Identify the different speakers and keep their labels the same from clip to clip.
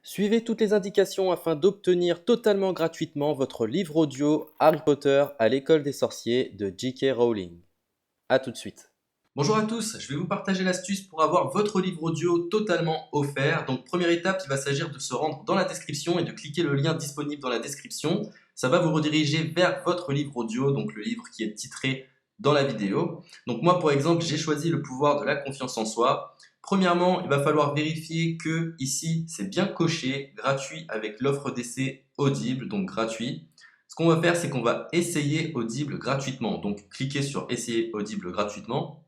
Speaker 1: Suivez toutes les indications afin d'obtenir totalement gratuitement votre livre audio Harry Potter à l'école des sorciers de J.K. Rowling. A tout de suite.
Speaker 2: Bonjour à tous, je vais vous partager l'astuce pour avoir votre livre audio totalement offert. Donc première étape, il va s'agir de se rendre dans la description et de cliquer le lien disponible dans la description. Ça va vous rediriger vers votre livre audio, donc le livre qui est titré dans la vidéo. Donc moi par exemple, j'ai choisi le pouvoir de la confiance en soi. Premièrement, il va falloir vérifier que ici c'est bien coché, gratuit avec l'offre d'essai Audible, donc gratuit. Ce qu'on va faire, c'est qu'on va essayer Audible gratuitement. Donc cliquez sur essayer Audible gratuitement.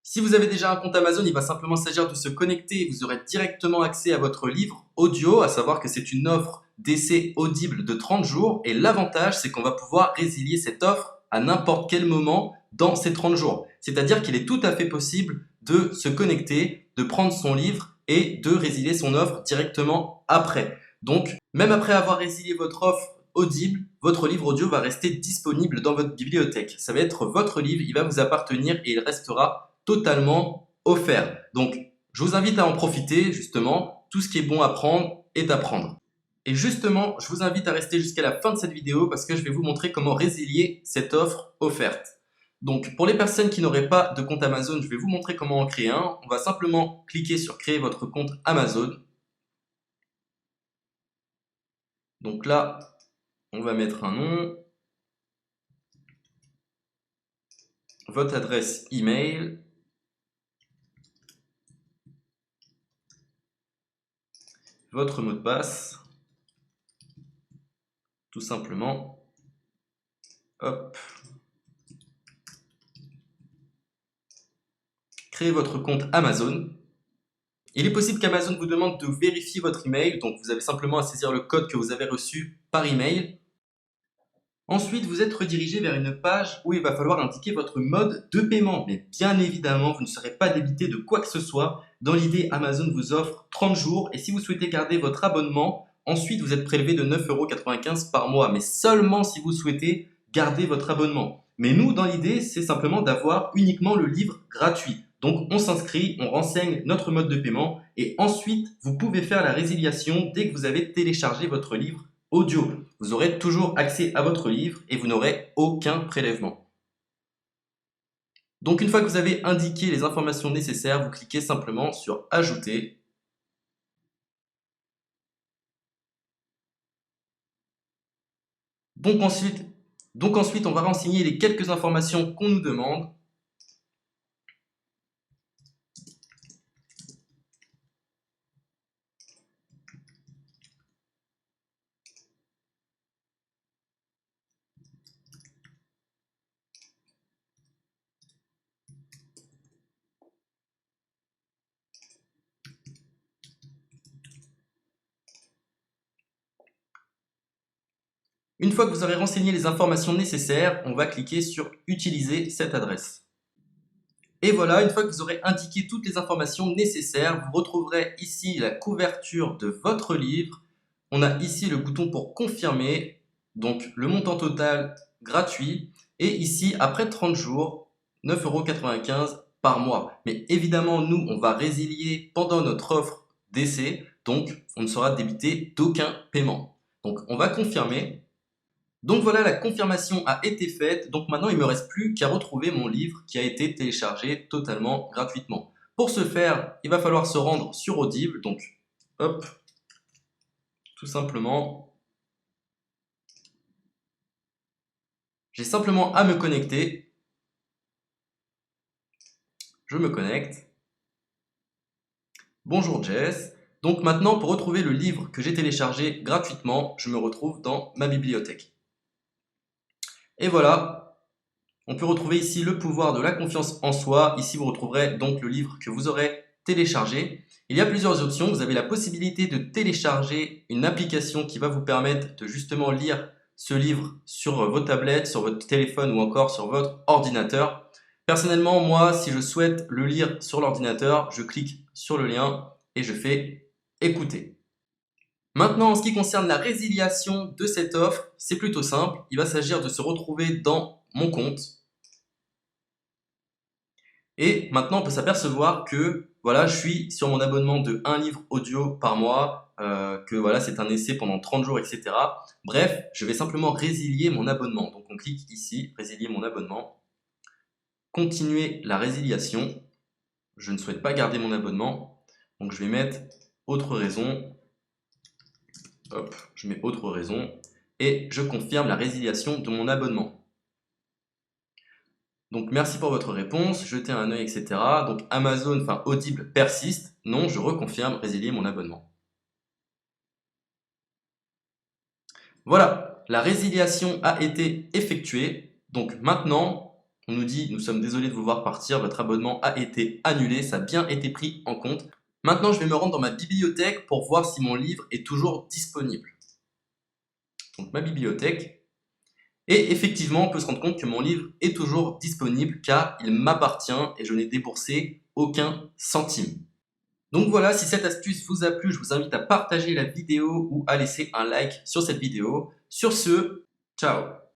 Speaker 2: Si vous avez déjà un compte Amazon, il va simplement s'agir de se connecter et vous aurez directement accès à votre livre audio, à savoir que c'est une offre d'essai Audible de 30 jours et l'avantage c'est qu'on va pouvoir résilier cette offre à n'importe quel moment dans ces 30 jours. C'est-à-dire qu'il est tout à fait possible de se connecter, de prendre son livre et de résilier son offre directement après. Donc, même après avoir résilié votre offre Audible, votre livre audio va rester disponible dans votre bibliothèque. Ça va être votre livre, il va vous appartenir et il restera totalement offert. Donc, je vous invite à en profiter, justement. Tout ce qui est bon à prendre est à prendre. Et justement, je vous invite à rester jusqu'à la fin de cette vidéo parce que je vais vous montrer comment résilier cette offre offerte. Donc, pour les personnes qui n'auraient pas de compte Amazon, je vais vous montrer comment en créer un. On va simplement cliquer sur créer votre compte Amazon. Donc là, on va mettre un nom, votre adresse email, votre mot de passe, tout simplement. Hop. Créez votre compte Amazon. Il est possible qu'Amazon vous demande de vérifier votre email, donc vous avez simplement à saisir le code que vous avez reçu par email. Ensuite, vous êtes redirigé vers une page où il va falloir indiquer votre mode de paiement. Mais bien évidemment, vous ne serez pas débité de quoi que ce soit. Dans l'idée, Amazon vous offre 30 jours et si vous souhaitez garder votre abonnement, ensuite vous êtes prélevé de 9,95 € par mois, mais seulement si vous souhaitez garder votre abonnement. Mais nous, dans l'idée, c'est simplement d'avoir uniquement le livre gratuit. Donc on s'inscrit, on renseigne notre mode de paiement et ensuite vous pouvez faire la résiliation dès que vous avez téléchargé votre livre audio. Vous aurez toujours accès à votre livre et vous n'aurez aucun prélèvement. Donc une fois que vous avez indiqué les informations nécessaires, vous cliquez simplement sur Ajouter. Donc ensuite, on va renseigner les quelques informations qu'on nous demande. Une fois que vous aurez renseigné les informations nécessaires, on va cliquer sur Utiliser cette adresse. Et voilà, une fois que vous aurez indiqué toutes les informations nécessaires, vous retrouverez ici la couverture de votre livre. On a ici le bouton pour confirmer, donc le montant total gratuit. Et ici, après 30 jours, 9,95 € par mois. Mais évidemment, nous, on va résilier pendant notre offre d'essai, donc on ne sera débité d'aucun paiement. Donc on va confirmer. Donc voilà, la confirmation a été faite, donc maintenant il ne me reste plus qu'à retrouver mon livre qui a été téléchargé totalement gratuitement. Pour ce faire, il va falloir se rendre sur Audible, donc hop, tout simplement, j'ai simplement à me connecter, je me connecte, bonjour Jess, donc maintenant pour retrouver le livre que j'ai téléchargé gratuitement, je me retrouve dans ma bibliothèque. Et voilà, on peut retrouver ici le pouvoir de la confiance en soi. Ici, vous retrouverez donc le livre que vous aurez téléchargé. Il y a plusieurs options. Vous avez la possibilité de télécharger une application qui va vous permettre de justement lire ce livre sur vos tablettes, sur votre téléphone ou encore sur votre ordinateur. Personnellement, moi, si je souhaite le lire sur l'ordinateur, je clique sur le lien et je fais écouter. Maintenant, en ce qui concerne la résiliation de cette offre, c'est plutôt simple. Il va s'agir de se retrouver dans mon compte. Et maintenant, on peut s'apercevoir que voilà, je suis sur mon abonnement de 1 livre audio par mois, que voilà, c'est un essai pendant 30 jours, etc. Bref, je vais simplement résilier mon abonnement. Donc on clique ici, résilier mon abonnement, continuer la résiliation. Je ne souhaite pas garder mon abonnement, donc je vais mettre autre raison. Hop, je mets autre raison et je confirme la résiliation de mon abonnement. Donc merci pour votre réponse, jetez un œil, etc. Donc Amazon, enfin Audible persiste. Non, je reconfirme, résilier mon abonnement. Voilà, la résiliation a été effectuée. Donc maintenant, on nous dit, nous sommes désolés de vous voir partir, votre abonnement a été annulé, ça a bien été pris en compte. Maintenant, je vais me rendre dans ma bibliothèque pour voir si mon livre est toujours disponible. Donc ma bibliothèque. Et effectivement, on peut se rendre compte que mon livre est toujours disponible car il m'appartient et je n'ai déboursé aucun centime. Donc voilà, si cette astuce vous a plu, je vous invite à partager la vidéo ou à laisser un like sur cette vidéo. Sur ce, ciao!